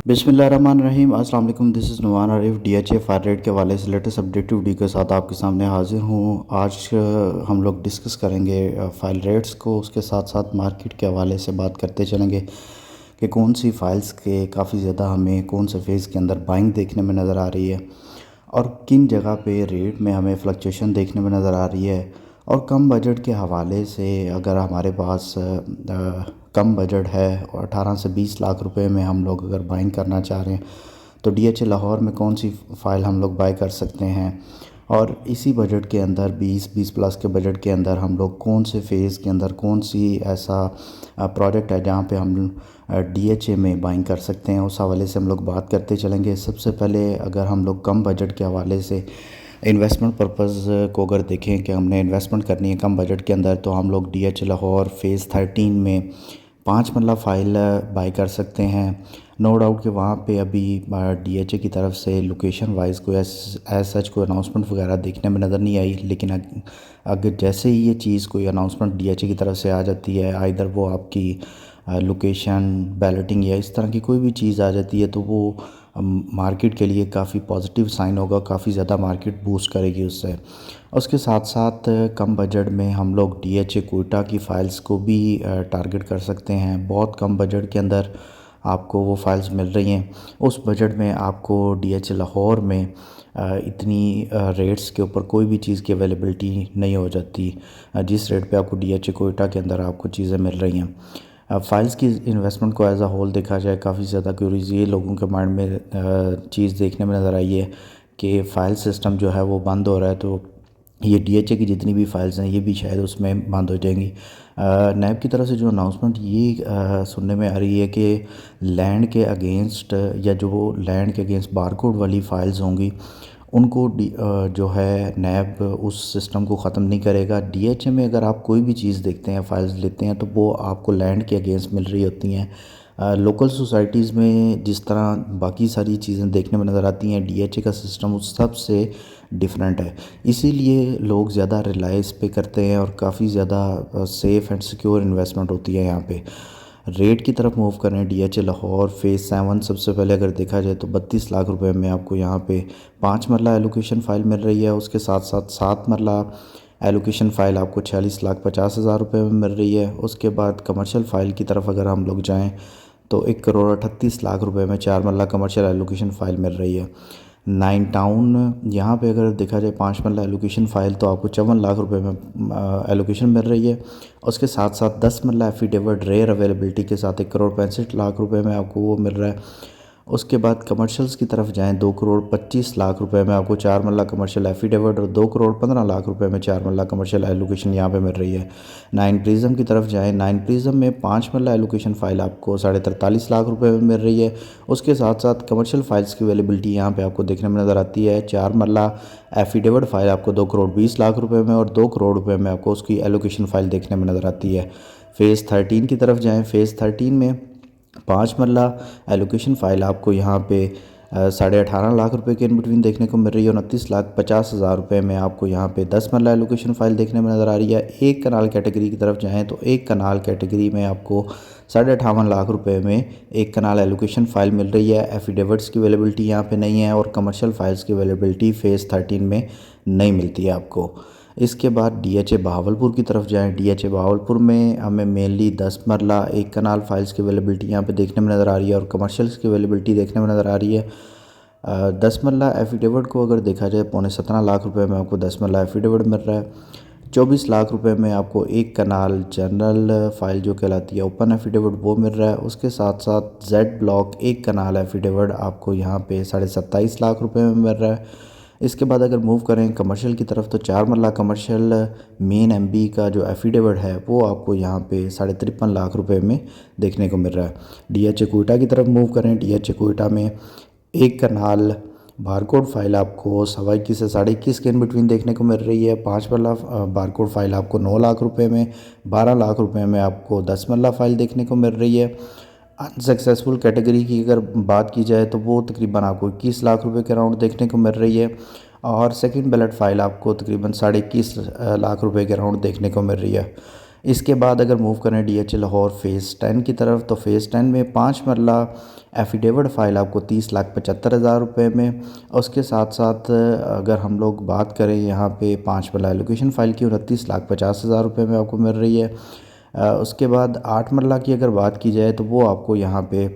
बिस्मिल्लाहिर्रहमानिर्रहीम। अस्सलाम वालेकुम। This is Numan Arif. DHA fire rate के हवाले से लेटेस्ट अपडेटेड वीडियो के साथ आपके सामने हाजिर हूँ। आज हम लोग डिस्कस करेंगे फाइल रेट्स को, उसके साथ साथ मार्केट के हवाले से बात करते चलेंगे कि कौन सी फाइल्स के काफ़ी ज़्यादा हमें कौन से फेज़ के अंदर बाइंग देखने में नज़र आ रही है और किन जगह पे रेट में हमें फ्लक्चुएशन देखने में नज़र आ रही है। और कम बजट के हवाले से अगर हमारे पास कम बजट है और 18 से 20 लाख रुपए में हम लोग अगर बाइंग करना चाह रहे हैं तो डीएचए लाहौर में कौन सी फ़ाइल हम लोग बाय कर सकते हैं। और इसी बजट के अंदर 20 प्लस के बजट के अंदर हम लोग कौन से फ़ेज़ के अंदर कौन सी ऐसा प्रोजेक्ट है जहाँ पे हम डीएचए में बाइंग कर सकते हैं, उस हवाले से हम लोग बात करते चलेंगे। सबसे पहले अगर हम लोग कम बजट के हवाले से इन्वेस्टमेंट पर्पज़ को अगर देखें कि हमने इन्वेस्टमेंट करनी है कम बजट के अंदर, तो हम लोग डीएचए लाहौर फ़ेज़ 13 में 5 मरला फ़ाइल बाई कर सकते हैं। नो डाउट कि वहाँ पे अभी डीएचए की तरफ से लोकेशन वाइज कोई एज सच कोई अनाउंसमेंट वगैरह देखने में नज़र नहीं आई, लेकिन अगर जैसे ही ये चीज़ कोई अनाउंसमेंट डीएचए की तरफ से आ जाती है, आइदर वो आपकी लोकेशन बैलेटिंग या इस तरह की कोई भी चीज़ आ जाती है, तो वो मार्केट के लिए काफ़ी पॉजिटिव साइन होगा, काफ़ी ज़्यादा मार्केट बूस्ट करेगी उससे। उसके साथ साथ कम बजट में हम लोग डीएचए कोयटा की फ़ाइल्स को भी टारगेट कर सकते हैं। बहुत कम बजट के अंदर आपको वो फ़ाइल्स मिल रही हैं। उस बजट में आपको डीएचए लाहौर में इतनी रेट्स के ऊपर कोई भी चीज़ की अवेलेबिलिटी नहीं हो जाती जिस रेट पे आपको डीएचए कोयटा के अंदर आपको चीज़ें मिल रही हैं। फ़ाइल्स की इन्वेस्टमेंट को एज अ होल देखा जाए, काफ़ी ज़्यादा क्यूरीज ये लोगों के माइंड में चीज़ देखने में नज़र आई है कि फ़ाइल सिस्टम जो है वो बंद हो रहा है, तो ये डीएचए की जितनी भी फाइल्स हैं ये भी शायद उसमें बंद हो जाएंगी। नैब की तरफ से जो अनाउंसमेंट ये सुनने में आ रही है कि लैंड के अगेंस्ट या जो लैंड के अगेंस्ट बारकोड वाली फ़ाइल्स होंगी उनको जो है नैब उस सिस्टम को ख़त्म नहीं करेगा। डीएचए में अगर आप कोई भी चीज़ देखते हैं, फाइल्स लेते हैं, तो वो आपको लैंड के अगेंस्ट मिल रही होती हैं। लोकल सोसाइटीज़ में जिस तरह बाकी सारी चीज़ें देखने में नज़र आती हैं, डीएचए का सिस्टम उस सब से डिफरेंट है। इसीलिए लोग ज़्यादा रिलाई इस पे करते हैं और काफ़ी ज़्यादा सेफ़ एंड सिक्योर इन्वेस्टमेंट होती है यहाँ पे। रेट की तरफ मूव करें, डीएचए लाहौर फ़ेज़ 7 सबसे पहले अगर देखा जाए तो 32 लाख रुपए में आपको यहाँ पे 5 मरला एलोकेशन फ़ाइल मिल रही है। उसके साथ साथ 7 मरला एलोकेशन फ़ाइल आपको 46,50,000 रुपये में मिल रही है। उसके बाद कमर्शियल फ़ाइल की तरफ अगर हम लोग जाएँ तो 1,38 करोड़ रुपए में 4 मरला कमर्शियल एलोकेशन फ़ाइल मिल रही है। 9 टाउन यहाँ पे अगर देखा जाए 5 मरला एलोकेशन फ़ाइल तो आपको 54 लाख रुपए में एलोकेशन मिल रही है। उसके साथ साथ 10 मरला एफिडेविट रेयर अवेलेबिलिटी के साथ 1,65 करोड़ रुपए में आपको वो मिल रहा है। उसके बाद कमर्शियल्स की तरफ जाएँ 2,25 करोड़ रुपए में आपको 4 मरला कमर्शियल एफिडेविट और 2,15 करोड़ रुपए में 4 मरला कमर्शियल एलोकेशन यहाँ पे मिल रही है। 9 प्रिज्म की तरफ जाएँ, 9 प्रिज्म में 5 मरला एलोकेशन फ़ाइल आपको 43.5 लाख रुपए में मिल रही है। उसके साथ साथ कमर्शियल फ़ाइल्स की अवेलेबिलिटी यहाँ पे आपको देखने में नज़र आती है। 4 मरला एफिडेविट फ़ाइल आपको 2,20 करोड़ रुपए में और 2 करोड़ रुपए में आपको उसकी एलोकेशन फ़ाइल देखने में नज़र आती है। फ़ेज़ 13 की तरफ जाएँ, फ़ेज़ 13 में 5 मरला एलोकेशन फ़ाइल आपको यहाँ पे 18.5 लाख रुपए के इन बिटवीन देखने को मिल रही है। 29,50,000 रुपये में आपको यहाँ पे 10 मरला एलोकेशन फ़ाइल देखने में नज़र आ रही है। एक कनाल कैटेगरी की तरफ जाएँ तो एक कनाल कैटेगरी में आपको 58.5 लाख रुपए में एक कनाल एलोकेशन फ़ाइल मिल रही है। एफिडेविट्स की अवेलेबिलिटी यहाँ पे नहीं है और कमर्शियल फ़ाइल्स की अवेलेबिलिटी फ़ेज़ 13 में नहीं मिलती है आपको। इसके बाद डीएचए बहावलपुर की तरफ जाएँ, डीएचए बहावलपुर में हमें मेनली 10 मरला एक कनाल फाइल्स की अवेलेबिलिटी यहाँ पे देखने में नज़र आ रही है और कमर्शियल्स की अवेलेबिलिटी देखने में नज़र आ रही है। 10 मरला एफिडेविट को अगर देखा जाए 17.25 लाख रुपए में आपको 10 मरला एफिडेविट मिल रहा है। 24 लाख रुपए में आपको एक कनाल जनरल फ़ाइल जो कहलाती है ओपन एफिडेविट वो मिल रहा है। उसके साथ साथ जेड ब्लॉक एक कनाल एफिडेविट आपको यहाँ पे 27.5 लाख रुपए में मिल रहा है। इसके बाद अगर मूव करें कमर्शियल की तरफ तो 4 मरला कमर्शियल मेन एमबी का जो एफिडेविट है वो आपको यहाँ पे 53.5 लाख रुपए में देखने को मिल रहा है। डीएचए कोयटा की तरफ मूव करें, डीएचए कोयटा में एक कनाल बारकोड फाइल आपको 21.25 से 21.5 के इन बिटवीन देखने को मिल रही है। 5 मरला बारकोड फाइल आपको 9 लाख रुपए में, 12 लाख रुपए में आपको 10 मरला फाइल देखने को मिल रही है। अनसक्सेसफुल कैटेगरी की अगर बात की जाए तो वो तकरीबन आपको 21 लाख रुपए के राउंड देखने को मिल रही है और सेकंड बैलेट फ़ाइल आपको तकरीबन 21.5 लाख रुपए के राउंड देखने को मिल रही है। इसके बाद अगर मूव करें DHA लाहौर फ़ेज़ 10 की तरफ, तो फ़ेज़ 10 में 5 मरला एफिडेविट फ़ाइल आपको 30,75,000 रुपये में। और उसके साथ साथ अगर हम लोग बात करें यहाँ पे 5 मरला एलोकेशन फ़ाइल की 29,50,000 रुपये में आपको मिल रही है। उसके बाद 8 मरला की अगर बात की जाए तो वो आपको यहाँ पे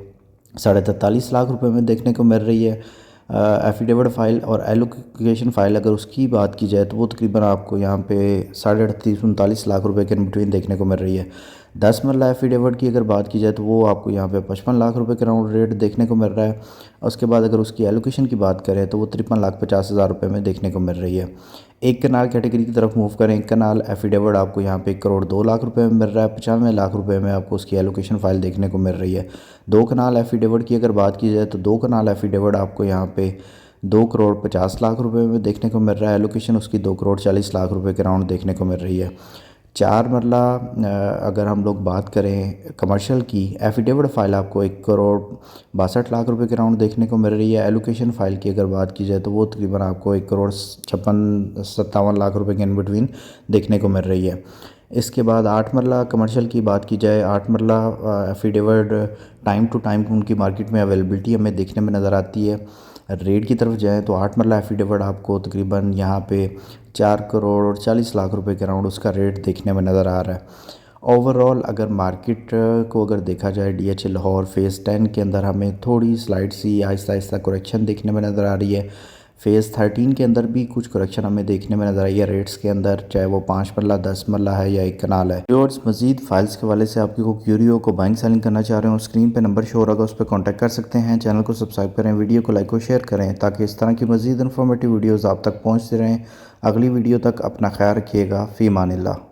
43.5 लाख रुपये में देखने को मिल रही है। एफिडेविट फ़ाइल और एलोकेशन फ़ाइल अगर उसकी बात की जाए तो वो तकरीबन आपको यहाँ पे 38.39 लाख रुपए के बिटवीन देखने को मिल रही है। 10 मरला एफिडेविट की अगर बात की जाए तो वो आपको यहाँ पे 55 लाख रुपए के राउंड रेट देखने को मिल रहा है। उसके बाद अगर उसकी एलोकेशन की बात करें तो वो 53,50,000 रुपये में देखने को मिल रही है। एक कनाल कैटेगरी की तरफ मूव करें, एक कनाल एफिडेविट आपको यहाँ पे 1,02,00,000 रुपये में मिल रहा है। 95 लाख रुपये में आपको उसकी एलोकेशन फ़ाइल देखने को मिल रही है। 2 कनाल एफिडेविट की अगर बात की जाए तो 2 कनाल एफिडेविट आपको यहाँ पे 2,50,00,000 रुपये में देखने को मिल रहा है। एलोकेशन उसकी 2,40,00,000 रुपये के राउंड देखने को मिल रही है। 4 मरला अगर हम लोग बात करें कमर्शियल की, एफिडेविट फ़ाइल आपको 1,62,00,000 रुपये के राउंड देखने को मिल रही है। एलोकेशन फ़ाइल की अगर बात की जाए तो वो तकरीबन आपको 1,56,57,00,000 रुपये के इन बिटवीन देखने को मिल रही है। इसके बाद 8 मरला कमर्शियल की बात की जाए, 8 मरला एफिडेविट टाइम टू टाइम उनकी मार्केट में अवेलेबिलिटी हमें देखने में नज़र आती है। रेट की तरफ जाएँ तो 8 मरला एफिडेविट आपको तकरीबन यहाँ पे 4,40,00,000 रुपये के राउंड उसका रेट देखने में नज़र आ रहा है। ओवरऑल अगर मार्केट को अगर देखा जाए DHA लाहौर फ़ेज़ 10 के अंदर हमें थोड़ी स्लाइड सी आहिस्ता आहिस्ता करेक्शन देखने में नज़र आ रही है। फ़ेज़ 13 के अंदर भी कुछ करेक्शन हमें देखने में नज़र आई है रेट्स के अंदर, चाहे वो 5 मरला 10 मरला है या एक कनाल है। व्यूअर्स, मज़ीद फाइल्स के हवाले से आपकी को क्यूरी हो, को बाइंग सेलिंग करना चाह रहे हो, स्क्रीन पे नंबर शो होगा, उस पर कॉन्टैक्ट कर सकते हैं। चैनल को सब्सक्राइब करें, वीडियो को लाइक और शेयर करें ताकि इस तरह की मज़ीद इन्फॉर्मेटिव वीडियोज़ आप तक पहुँचते रहें। अगली वीडियो तक अपना ख्याल रखिएगा। फ़ी अमानिल्लाह।